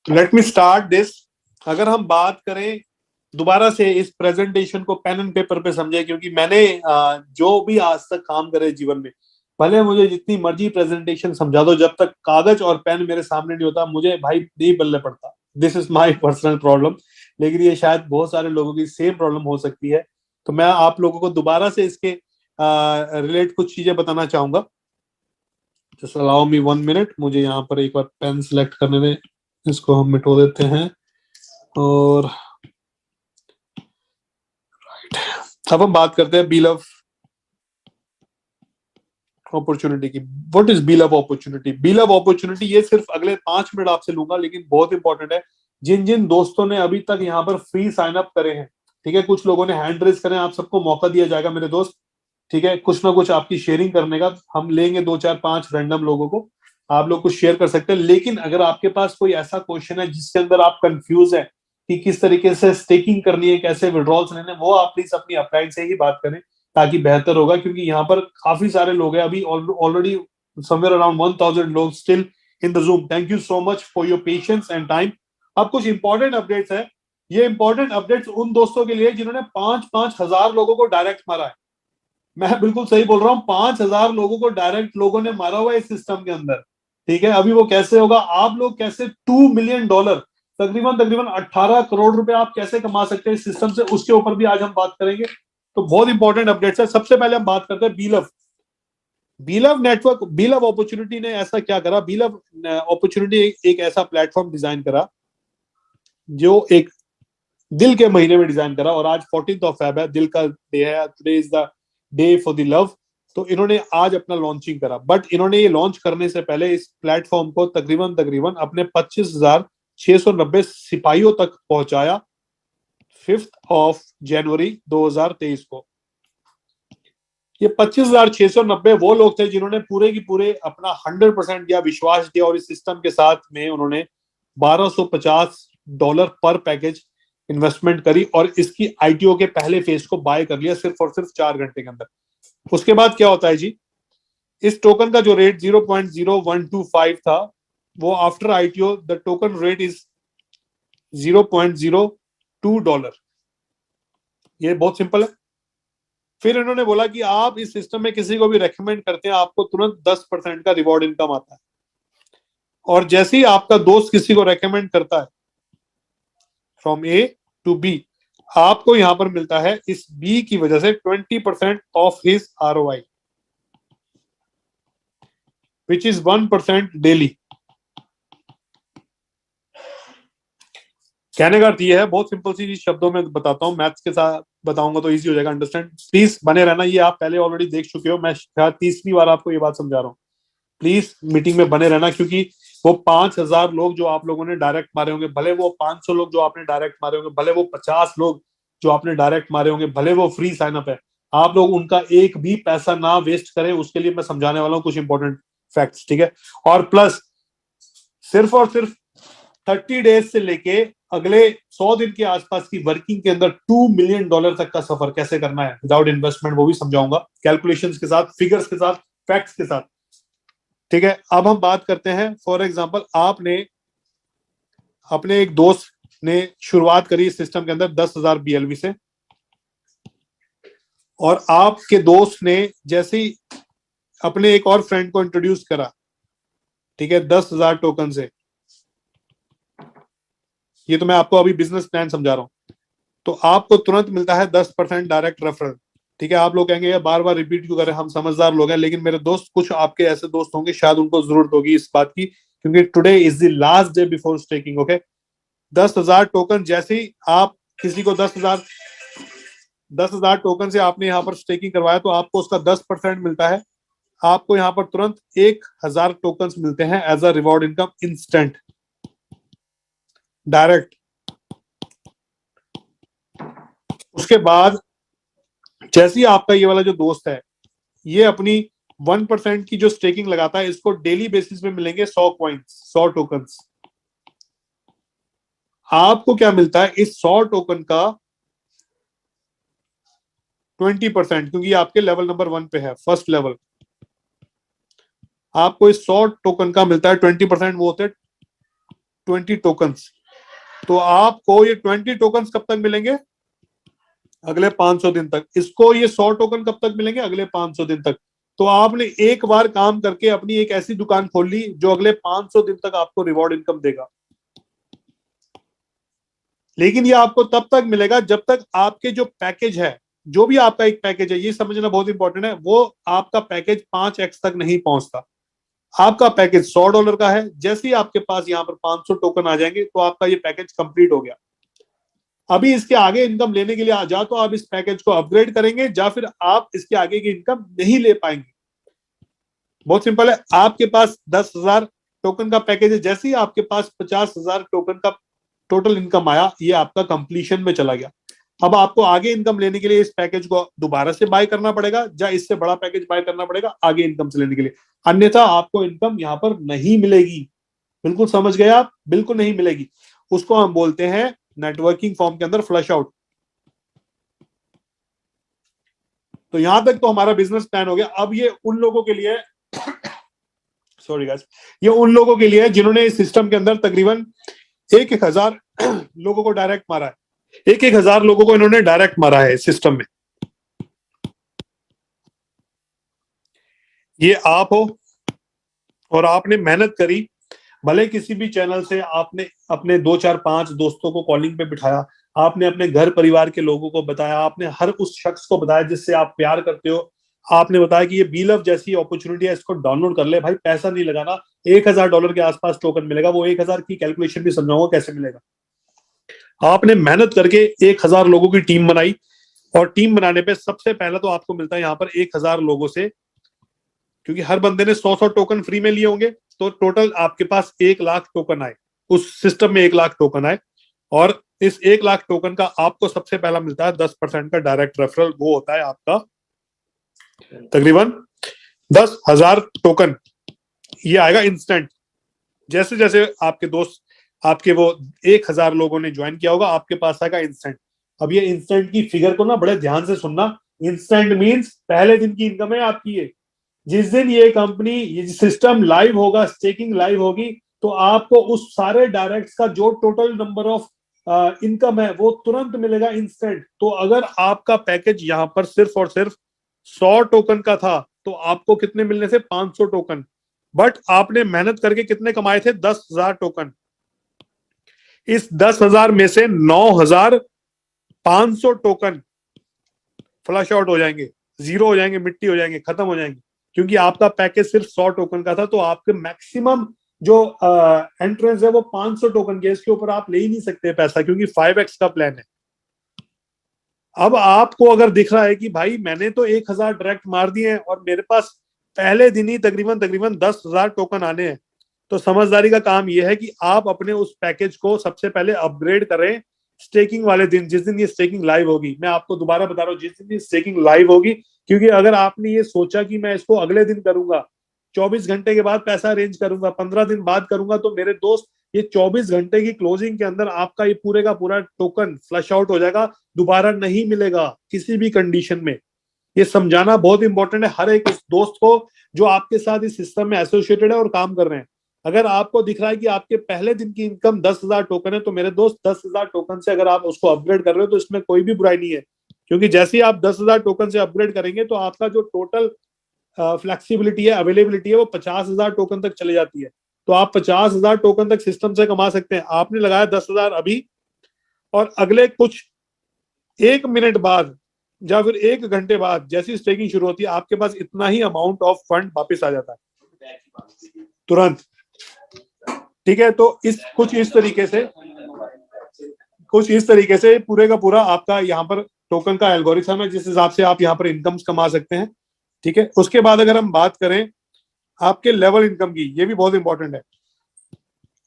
Let me start this. अगर हम बात करें दोबारा से इस प्रेजेंटेशन को पेन एंड पेपर पे समझे, क्योंकि मैंने जो भी आज तक काम करे जीवन में, भले मुझे जितनी मर्जी प्रेजेंटेशन समझा दो, जब तक कागज और पेन मेरे सामने नहीं होता मुझे भाई नहीं बल्ले पड़ता। This is my personal problem. लेकिन ये शायद बहुत सारे लोगों की सेम प्रॉब्लम हो सकती है। तो मैं आप लोगों को दोबारा से इसके रिलेट कुछ चीजें बताना चाहूंगा। जस्ट अलाउ मी 1 मिनट, मुझे यहाँ पर एक बार पेन सिलेक्ट करने में, इसको हम मिटो देते हैं। और अब हम बात करते हैं बील ऑफ अपॉर्चुनिटी की। What is bill of opportunity? Bill of opportunity ये सिर्फ अगले 5 मिनट आपसे लूंगा, लेकिन बहुत इंपॉर्टेंट है। जिन जिन दोस्तों ने अभी तक यहाँ पर फ्री साइन अप करे हैं, ठीक है, कुछ लोगों ने हैंड रेज करें, आप सबको मौका दिया जाएगा मेरे दोस्त। ठीक है, कुछ ना कुछ आपकी शेयरिंग करने का हम लेंगे, 2 4 5 रैंडम लोगों को, आप लोग कुछ शेयर कर सकते हैं। लेकिन अगर आपके पास कोई ऐसा क्वेश्चन है जिसके अंदर आप कंफ्यूज है कि किस तरीके से स्टेकिंग करनी है, कैसे विड्रॉल्स लेने, वो आप प्लीज अपनी अपलाइन से ही बात करें, ताकि बेहतर होगा। क्योंकि यहाँ पर काफी सारे लोग हैं अभी, ऑलरेडी समवेयर अराउंड 1000 लोग still in the zoom. Thank you so much for your patience and time. अब कुछ इंपॉर्टेंट अपडेट्स है। ये इंपॉर्टेंट अपडेट्स उन दोस्तों के लिए जिन्होंने 5-5 हजार लोगों को डायरेक्ट मारा है। मैं बिल्कुल सही बोल रहा हूँ, 5 हजार लोगों को डायरेक्ट लोगों ने मारा हुआ है इस सिस्टम के अंदर। ठीक है, अभी वो कैसे होगा, आप लोग कैसे $2 मिलियन, तकरीबन तकरीबन 18 करोड़ रुपए आप कैसे कमा सकते हैं इस सिस्टम से, उसके ऊपर भी आज हम बात करेंगे। तो बहुत इंपॉर्टेंट अपडेट्स है। सबसे पहले हम बात करते हैं बीलव। बीलव नेटवर्क, बीलव अपॉर्चुनिटी ने ऐसा क्या करा? बीलव अपॉर्चुनिटी एक ऐसा प्लेटफॉर्म डिजाइन करा जो एक दिल के महीने में डिजाइन करा। और आज 14 है, दिल का डे है, today is the day for the love. तो इन्होंने आज अपना लॉन्चिंग करा, बट इन्होंने ये लॉन्च करने से पहले इस प्लेटफॉर्म को तकरीबन तकरीबन अपने 25,690 सिपाहियों तक पहुंचाया 5 जनवरी 2023 को। ये 25,690 वो लोग थे जिन्होंने पूरे की पूरे अपना 100% दिया, विश्वास दिया, और इस सिस्टम के साथ में उन्होंने $1250 पर पैकेज इन्वेस्टमेंट करी, और इसकी आईटीओ के पहले फेज को बाय कर लिया सिर्फ और सिर्फ 4 घंटे के अंदर। उसके बाद क्या होता है जी, इस टोकन का जो रेट 0.0125 था, वो after ITO the token rate is $0.02। ये बहुत सिंपल है। फिर इन्होंने बोला कि आप इस सिस्टम में किसी को भी रेकमेंड करते हैं, आपको तुरंत 10% का रिवॉर्ड इनकम आता है। और जैसे ही आपका दोस्त किसी को रेकमेंड करता है फ्रॉम ए टू बी, आपको यहां पर मिलता है इस बी की वजह से 20% of his ROI, which is 1% daily. कहने का अर्थ ये है, बहुत सिंपल सी शब्दों में बताता हूँ, मैथ्स के साथ बताऊंगा तो इजी हो जाएगा अंडरस्टैंड। प्लीज बने रहना, ये आप पहले ऑलरेडी देख चुके हो, मैं शायद 30वीं बार आपको ये बात समझा रहा हूँ। प्लीज मीटिंग में बने रहना, क्योंकि वो 5,000 लोग जो आप लोगों ने डायरेक्ट मारे होंगे, भले वो 500 लोग जो आपने डायरेक्ट मारे होंगे, भले वो 50 लोग जो आपने डायरेक्ट मारे होंगे, भले वो फ्री साइन अप है, आप लोग उनका एक भी पैसा ना वेस्ट करें। उसके लिए मैं समझाने वाला हूँ कुछ इंपॉर्टेंट फैक्ट्स, ठीक है। और प्लस सिर्फ और सिर्फ 30 डेज से लेके अगले 100 दिन के आसपास की वर्किंग के अंदर $2 मिलियन तक का सफर कैसे करना है विदाउट इन्वेस्टमेंट, वो भी समझाऊंगा कैलकुलेशंस के साथ, फिगर्स के साथ, फैक्ट्स के साथ। ठीक है, अब हम बात करते हैं। फॉर एग्जांपल, आपने अपने एक दोस्त ने शुरुआत करी इस सिस्टम के अंदर 10,000 BLV से, और आपके दोस्त ने जैसे ही अपने एक और फ्रेंड को इंट्रोड्यूस करा, ठीक है, 10,000 टोकन से, ये तो मैं आपको अभी बिजनेस प्लान समझा रहा हूं, तो आपको तुरंत मिलता है 10% डायरेक्ट रेफरल। ठीक है, आप लोग कहेंगे यार बार बार रिपीट क्यों कर रहे हैं, हम समझदार लोग हैं। लेकिन मेरे दोस्त, कुछ आपके ऐसे दोस्त होंगे शायद उनको जरूरत होगी इस बात की, क्योंकि today is the last day before staking. Okay, 10,000 token, जैसे ही आप किसी को 10,000 टोकन से आपने यहाँ पर स्टेकिंग करवाया, तो आपको उसका 10% मिलता है। आपको यहाँ पर तुरंत 1,000 टोकन मिलते हैं as a reward income, instant, direct. उसके बाद जैसे ही आपका ये वाला जो दोस्त है, ये अपनी 1% की जो स्टेकिंग लगाता है, इसको डेली बेसिस में मिलेंगे 100 कॉइन्स, 100 टोकन्स। आपको क्या मिलता है इस 100 टोकन का 20%, क्योंकि आपके लेवल नंबर 1 पे है, फर्स्ट लेवल। आपको इस 100 टोकन का मिलता है 20%, वो होते 20 टोकन्स। तो आपको ये 20 टोकन्स कब तक मिलेंगे? अगले 500 दिन तक। इसको ये 100 टोकन कब तक मिलेंगे? अगले 500 दिन तक। तो आपने एक बार काम करके अपनी एक ऐसी दुकान खोल ली जो अगले 500 दिन तक आपको रिवॉर्ड इनकम देगा। लेकिन ये आपको तब तक मिलेगा जब तक आपके जो पैकेज है, जो भी आपका एक पैकेज है, ये समझना बहुत इंपॉर्टेंट है, वो आपका पैकेज 5x तक नहीं पहुंचता। आपका पैकेज $100 का है, जैसे ही आपके पास यहाँ पर 500 टोकन आ जाएंगे तो आपका ये पैकेज कंप्लीट हो गया। अभी इसके आगे इनकम लेने के लिए जा तो आप इस पैकेज को अपग्रेड करेंगे, या फिर आप इसके आगे की इनकम नहीं ले पाएंगे। बहुत सिंपल है। आपके पास 10,000 टोकन का पैकेज है, जैसे ही आपके पास 50,000 टोकन का टोटल इनकम आया, ये आपका कंप्लीशन में चला गया। अब आपको आगे इनकम लेने के लिए इस पैकेज को दोबारा से बाय करना पड़ेगा, या इससे बड़ा पैकेज बाय करना पड़ेगा आगे इनकम से लेने के लिए, अन्यथा आपको इनकम यहां पर नहीं मिलेगी। बिल्कुल समझ गए आप? बिल्कुल नहीं मिलेगी। उसको हम बोलते हैं नेटवर्किंग फॉर्म के अंदर फ्लश आउट। तो यहां तक तो हमारा बिजनेस प्लान हो गया। अब ये उन लोगों के लिए सॉरी गाइस, ये उन लोगों के लिए है जिन्होंने इस सिस्टम के अंदर तकरीबन 1,000 लोगों को डायरेक्ट मारा है। 1,000 लोगों को इन्होंने डायरेक्ट मारा है सिस्टम में। ये आप हो और आपने मेहनत करी, भले किसी भी चैनल से आपने अपने 2 4 5 दोस्तों को कॉलिंग पे बिठाया, आपने अपने घर परिवार के लोगों को बताया, आपने हर उस शख्स को बताया जिससे आप प्यार करते हो, आपने बताया कि ये बीलव जैसी अपॉर्चुनिटी है, इसको डाउनलोड कर ले भाई, पैसा नहीं लगाना, $1,000 के आसपास टोकन मिलेगा। वो 1,000 की कैलकुलेशन भी समझाऊंगा कैसे मिलेगा। आपने मेहनत करके 1,000 लोगों की टीम बनाई, और टीम बनाने पे सबसे पहला तो आपको मिलता है यहाँ पर 1,000 लोगों से, क्योंकि हर बंदे ने 100 टोकन फ्री में लिए होंगे, तो टोटल आपके पास 1,00,000 टोकन आए। उस सिस्टम में 1,00,000 टोकन आए, और इस 1,00,000 टोकन का आपको सबसे पहला मिलता है 10% का डायरेक्ट रेफरल। वो होता है आपका तकरीबन 10,000 टोकन। ये आएगा इंस्टेंट। जैसे जैसे आपके दोस्त, आपके वो 1,000 लोगों ने ज्वाइन किया होगा, आपके पास आएगा इंस्टेंट। अब ये इंस्टेंट की फिगर को ना बड़े ध्यान से सुनना। इंस्टेंट मींस पहले दिन की इनकम है आपकी। ये जिस दिन ये कंपनी, ये सिस्टम लाइव होगा, स्टेकिंग लाइव होगी, तो आपको उस सारे डायरेक्ट्स का जो टोटल नंबर ऑफ इनकम है वो तुरंत मिलेगा इंस्टेंट। तो अगर आपका पैकेज यहां पर सिर्फ और सिर्फ 100 टोकन का था, तो आपको कितने मिलने से? 500 टोकन। बट आपने मेहनत करके कितने कमाए थे? 10,000 टोकन। इस 10,000 में से 9,500 टोकन फ्लश आउट हो जाएंगे, जीरो हो जाएंगे, मिट्टी हो जाएंगे, खत्म हो जाएंगे, क्योंकि आपका पैकेज सिर्फ 100 टोकन का था। तो आपके मैक्सिमम जो एंट्रेंस है वो 500 टोकन के, इसके ऊपर आप ले ही नहीं सकते पैसा, क्योंकि 5x का प्लान है। अब आपको अगर दिख रहा है कि भाई मैंने तो 1,000 डायरेक्ट मार दिए हैं और मेरे पास पहले दिन ही तकरीबन 10,000 टोकन आने हैं, तो समझदारी का काम यह है कि आप अपने उस पैकेज को सबसे पहले अपग्रेड करें स्टेकिंग वाले दिन, जिस दिन ये स्टेकिंग लाइव होगी। मैं आपको दोबारा बता रहा हूँ, जिस दिन ये स्टेकिंग लाइव होगी, क्योंकि अगर आपने ये सोचा कि मैं इसको अगले दिन करूंगा, 24 घंटे के बाद पैसा अरेंज करूंगा, 15 दिन बाद करूंगा, तो मेरे दोस्त ये 24 घंटे की क्लोजिंग के अंदर आपका ये पूरे का पूरा टोकन फ्लश आउट हो जाएगा, दोबारा नहीं मिलेगा किसी भी कंडीशन में। ये समझाना बहुत इंपॉर्टेंट है हर एक उस दोस्त को जो आपके साथ इस सिस्टम में एसोसिएटेड है और काम कर रहे हैं। अगर आपको दिख रहा है कि आपके पहले दिन की इनकम 10,000 टोकन है, तो मेरे दोस्त 10,000 टोकन से अगर आप उसको अपग्रेड कर रहे हो तो इसमें कोई भी बुराई नहीं है, क्योंकि जैसे ही आप 10,000 टोकन से अपग्रेड करेंगे तो आपका जो टोटल फ्लेक्सिबिलिटी है, अवेलेबिलिटी है, वो 50,000 टोकन तक चले जाती है। तो आप 50,000 टोकन तक सिस्टम से कमा सकते हैं। आपने लगाया 10,000 अभी, और अगले कुछ 1 मिनट बाद या फिर 1 घंटे बाद जैसी स्टेकिंग शुरू होती है, आपके पास इतना ही अमाउंट ऑफ फंड वापस आ जाता है तुरंत। ठीक है, तो कुछ इस तरीके से पूरे का पूरा आपका यहाँ पर टोकन का एल्गोरिथम है, जिस हिसाब से आप यहाँ पर इनकम कमा सकते हैं। ठीक है, उसके बाद अगर हम बात करें आपके लेवल इनकम की, ये भी बहुत इंपॉर्टेंट है।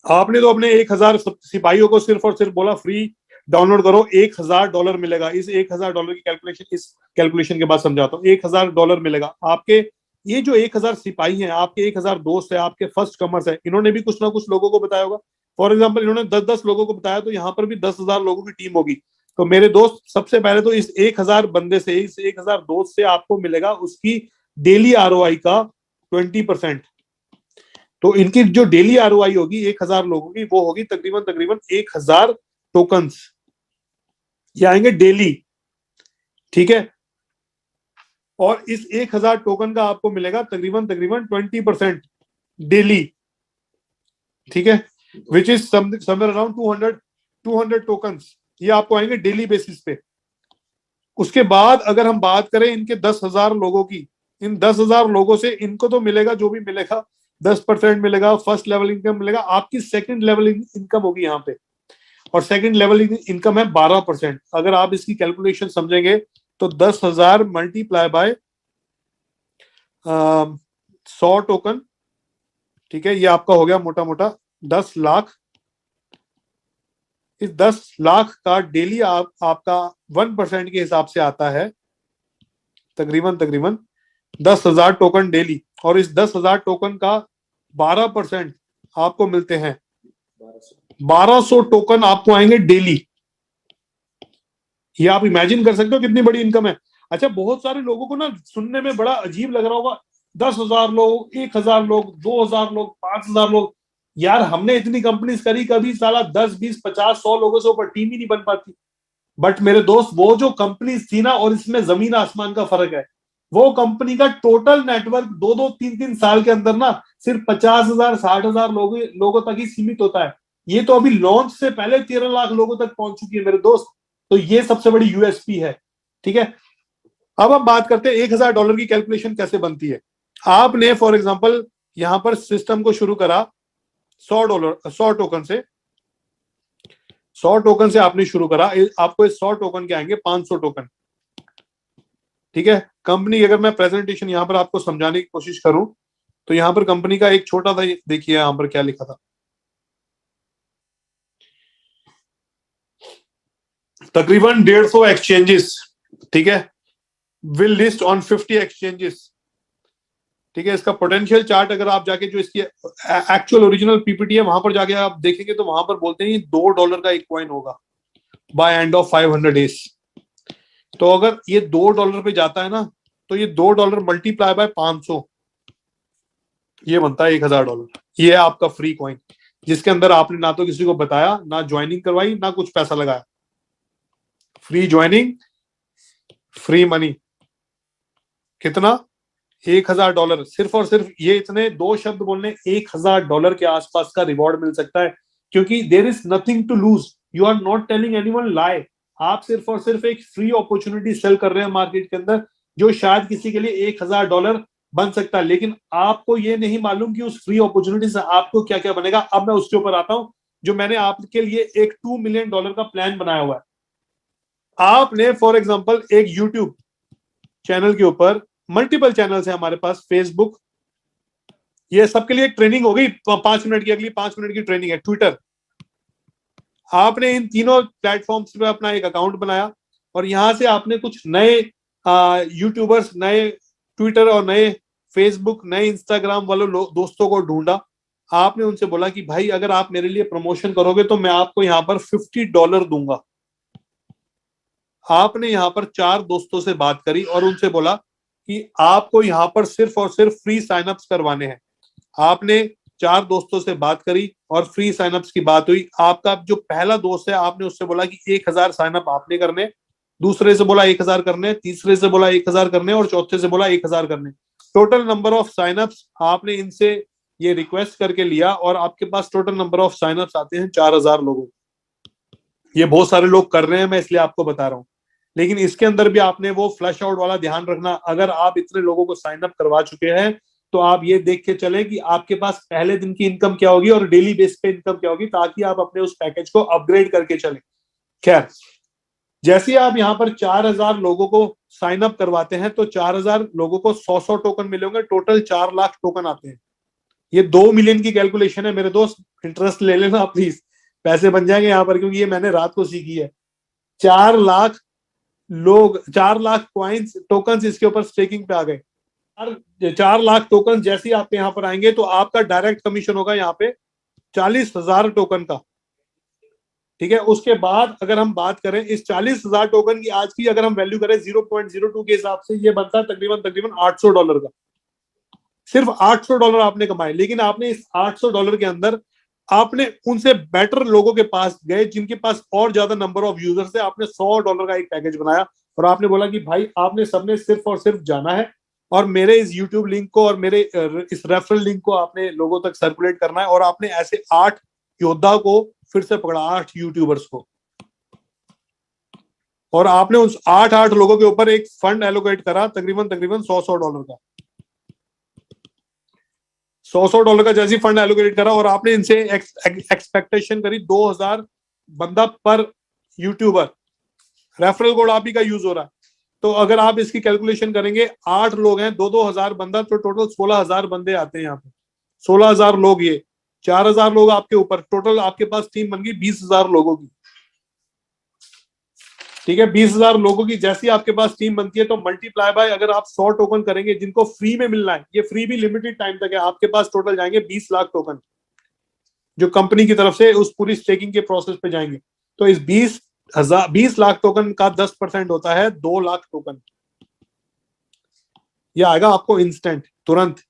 आपने तो अपने 1,000 सिपाहियों को सिर्फ और सिर्फ बोला फ्री डाउनलोड करो, $1,000 मिलेगा। इस $1,000 की कैलकुलेशन, इस कैलकुलेशन के बाद समझाता हूँ। $1,000 मिलेगा आपके। ये जो 1,000 सिपाही हैं, आपके 1,000 दोस्त है, आपके फर्स्ट कमर्स है, इन्होंने भी कुछ ना कुछ लोगों को बताया होगा। फॉर एग्जाम्पल इन्होंने 10-10 लोगों को बताया, तो यहाँ पर भी 10,000 लोगों की टीम होगी। तो मेरे दोस्त, सबसे पहले तो इस 1,000 बंदे से, इस 1,000 दोस्त से आपको मिलेगा उसकी डेली ROI का 20%। तो इनकी जो डेली आरओआई होगी 1000 लोगों की, वो होगी तकरीबन तकरीबन 1000 टोकन्स, ये आएंगे डेली। ठीक है, और इस 1000 टोकन का आपको मिलेगा तकरीबन तकरीबन 20% डेली। ठीक है, which is somewhere around 200 tokens, ये आपको आएंगे डेली बेसिस पे। उसके बाद अगर हम बात करें इनके 10,000 लोगों की, इन 10,000 लोगों से इनको तो मिलेगा जो भी मिलेगा, 10% मिलेगा, फर्स्ट लेवल इनकम मिलेगा। आपकी सेकंड लेवल इनकम होगी यहाँ पे, और सेकंड लेवल इनकम है 12%। अगर आप इसकी कैलकुलेशन समझेंगे तो 10,000 मल्टीप्लाई बाय 100 टोकन, ठीक है, ये आपका हो गया मोटा मोटा 10 लाख। इस 10 लाख का डेली आपका 1% के हिसाब से आता है तकरीबन तकरीबन 10,000 टोकन डेली, और इस 10,000 टोकन का 12% आपको मिलते हैं 1200 टोकन आपको आएंगे डेली। ये आप इमेजिन कर सकते हो कितनी बड़ी इनकम है। अच्छा, बहुत सारे लोगों को ना सुनने में बड़ा अजीब लग रहा होगा, 10,000 लोग, 1,000 लोग, 2,000 लोग, 5,000 लोग। यार हमने इतनी कंपनीज करी, कभी साला 10, 20, 50, 100 लोगों से ऊपर टीम ही नहीं बन पाती। बट मेरे दोस्त, वो जो कंपनीज थी ना, और इसमें जमीन आसमान का फर्क है। वो कंपनी का टोटल नेटवर्क 2-2, 3-3 साल के अंदर ना सिर्फ 50,000, 60,000 लोगों तक ही सीमित होता है। ये तो अभी लॉन्च से पहले 13 लाख लोगों तक पहुंच चुकी है मेरे दोस्त। तो ये सबसे बड़ी यूएसपी है। ठीक है, अब हम बात करते हैं $1,000 की कैलकुलेशन कैसे बनती है। आपने फॉर एग्जांपल यहां पर सिस्टम को शुरू करा $100, 100 टोकन से, 100 टोकन से आपने शुरू करा। आपको इस 100 टोकन के आएंगे 500 टोकन। ठीक है, कंपनी, अगर मैं प्रेजेंटेशन यहां पर आपको समझाने की कोशिश करूं तो यहां पर कंपनी का एक छोटा सा, देखिए यहां पर क्या लिखा था, तकरीबन 150 एक्सचेंजेस। ठीक है, विल लिस्ट ऑन 50 एक्सचेंजेस। ठीक है, इसका पोटेंशियल चार्ट अगर आप जाके, जो इसकी एक्चुअल ओरिजिनल पीपीटी है, वहां पर जाके आप देखेंगे तो वहां पर बोलते हैं ये $2 का एक कॉइन होगा बाय एंड ऑफ 500 डेज। तो अगर ये $2 पे जाता है ना, तो ये $2 मल्टीप्लाई बाय 500, ये बनता है $1,000। ये है आपका फ्री कॉइन, जिसके अंदर आपने ना तो किसी को बताया, ना ज्वाइनिंग करवाई, ना कुछ पैसा लगाया। Free joining, free money. कितना? $1,000। सिर्फ और सिर्फ ये इतने दो शब्द बोलने, $1,000 के आसपास का रिवॉर्ड मिल सकता है। क्योंकि there is nothing to lose, you are not telling anyone lie. आप सिर्फ और सिर्फ एक फ्री अपॉर्चुनिटी सेल कर रहे हैं मार्केट के अंदर, जो शायद किसी के लिए $1,000 बन सकता है, लेकिन आपको ये नहीं मालूम कि उस फ्री अपॉर्चुनिटी से आपको क्या क्या बनेगा। अब मैं उसके ऊपर आता हूं, जो मैंने आपके लिए एक $2 मिलियन का प्लान बनाया हुआ है। आपने फॉर एग्जाम्पल एक यूट्यूब चैनल के ऊपर, मल्टीपल चैनल्स है हमारे पास, फेसबुक, ये सबके लिए एक ट्रेनिंग हो गई 5 मिनट की, अगली 5 मिनट की ट्रेनिंग है। ट्विटर, आपने इन तीनों प्लेटफॉर्म्स पे अपना एक अकाउंट बनाया, और यहां से आपने कुछ नए यूट्यूबर्स, नए ट्विटर और नए फेसबुक, नए इंस्टाग्राम वाले दोस्तों को ढूंढा। आपने उनसे बोला कि भाई अगर आप मेरे लिए प्रमोशन करोगे तो मैं आपको यहां पर $50 दूंगा। आपने यहां पर 4 दोस्तों से बात करी और उनसे बोला कि आपको यहां पर सिर्फ और सिर्फ फ्री साइनअप्स करवाने हैं। आपने 4 दोस्तों से बात करी और फ्री साइनअप्स की बात हुई। आपका जो पहला दोस्त है, आपने उससे बोला कि 1,000 साइनअप आपने करने, दूसरे से बोला 1,000 करने, तीसरे से बोला 1,000 करने, और चौथे से बोला 1,000 करने। टोटल नंबर ऑफ साइनअप्स आपने इनसे ये रिक्वेस्ट करके लिया, और आपके पास टोटल नंबर ऑफ साइनअप्स आते हैं 4,000 लोगों। ये बहुत सारे लोग कर रहे हैं, मैं इसलिए आपको बता रहा हूं। लेकिन इसके अंदर भी आपने वो फ्लश आउट वाला ध्यान रखना। अगर आप इतने लोगों को साइन अप करवा चुके हैं, तो आप ये देख के चले कि आपके पास पहले दिन की इनकम क्या होगी और डेली बेस पे इनकम क्या होगी, ताकि आप अपने उस पैकेज को अपग्रेड करके चले। खैर, जैसे आप यहाँ पर 4,000 लोगों को साइन अप करवाते हैं, तो 4,000 लोगों को 100-100 टोकन मिलेंगे, टोटल 4 लाख टोकन आते हैं। ये 2 मिलियन की कैलकुलेशन है मेरे दोस्त, इंटरेस्ट ले लेना प्लीज, पैसे बन जाएंगे यहाँ पर, क्योंकि ये मैंने रात को सीखी है। 4 लाख लोग, 4 लाख कॉइन्स, टोकन इसके ऊपर स्टेकिंग पे आ गए। 4 लाख टोकन जैसे ही आपके यहाँ पर आएंगे, तो आपका डायरेक्ट कमीशन होगा यहाँ पे 40,000 टोकन का। ठीक है, उसके बाद अगर हम बात करें इस 40,000 टोकन की आज की अगर हम वैल्यू करें 0.02 के हिसाब से, ये बनता है तकरीबन तकरीबन $800 का। सिर्फ $800 आपने कमाए, लेकिन आपने इस $800 के अंदर आपने उनसे बेटर लोगों के पास गए जिनके पास और ज्यादा नंबर ऑफ यूजर्स है, आपने $100 का एक पैकेज बनाया और आपने बोला कि भाई आपने सबने सिर्फ और सिर्फ जाना है और मेरे इस यूट्यूब लिंक को और मेरे इस रेफरल लिंक को आपने लोगों तक सर्कुलेट करना है, और आपने ऐसे 8 योद्धा को फिर से पकड़ा, 8 यूट्यूबर्स को, और आपने उस 8 लोगों के ऊपर एक फंड एलोकेट करा तकरीबन तकरीबन $100 का, $100 का जैसी फंड एलोकेट करा, और आपने इनसे एक्सपेक्टेशन करी 2000 बंदा पर यूट्यूबर, रेफरल कोड आप ही का यूज हो रहा है। तो अगर आप इसकी कैलकुलेशन करेंगे, 8 लोग हैं, 2-2 हजार बंदा, तो टोटल 16,000 बंदे आते हैं यहाँ पे, 16,000 लोग, ये 4,000 लोग आपके ऊपर, टोटल आपके पास टीम बन गई 20,000 लोगों की। ठीक है, 20,000 लोगों की जैसी आपके पास टीम बनती है तो मल्टीप्लाई बाय, अगर आप 100 टोकन करेंगे जिनको फ्री में मिलना है, ये फ्री भी लिमिटेड टाइम तक है, आपके पास टोटल जाएंगे 20 लाख टोकन जो कंपनी की तरफ से उस पूरी स्टेकिंग के प्रोसेस पे जाएंगे। तो इस 20 लाख टोकन का 10% होता है 2 लाख टोकन। ये आएगा आपको इंस्टेंट, तुरंत,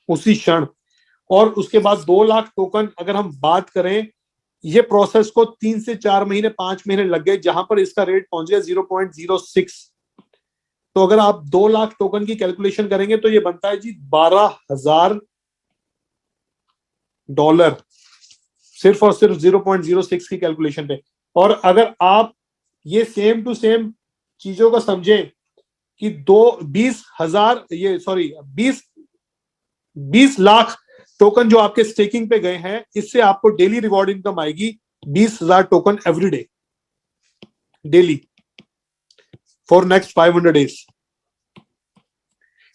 उसी क्षण। और उसके बाद 2 लाख टोकन अगर हम बात करें, ये प्रोसेस को 3 से 4 महीने 5 महीने लग गए, जहां पर इसका रेट पहुंच गया 0.06। तो अगर आप 2 लाख टोकन की कैलकुलेशन करेंगे तो ये बनता है जी $12,000 सिर्फ और सिर्फ 0.06 की कैलकुलेशन पे। और अगर आप ये सेम टू सेम चीजों को समझें कि 20 लाख टोकन जो आपके स्टेकिंग पे गए हैं, इससे आपको डेली रिवॉर्ड इनकम आएगी 20,000 token every day, daily for next 500 days.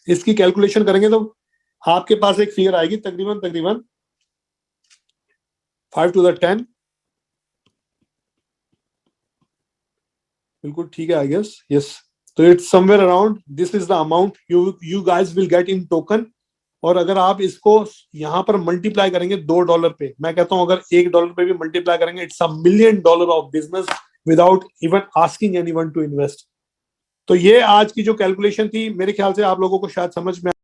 इसकी कैलकुलेशन करेंगे तो आपके पास एक फिगर आएगी तकरीबन 5 to the 10, बिल्कुल ठीक है आई गेस, यस। तो it's somewhere around this is the amount you guys will get in token. और अगर आप इसको यहां पर मल्टीप्लाई करेंगे $2 पे, मैं कहता हूं अगर $1 पे भी मल्टीप्लाई करेंगे, it's $1 million of business without even asking anyone to invest. तो ये आज की जो कैलकुलेशन थी, मेरे ख्याल से आप लोगों को शायद समझ में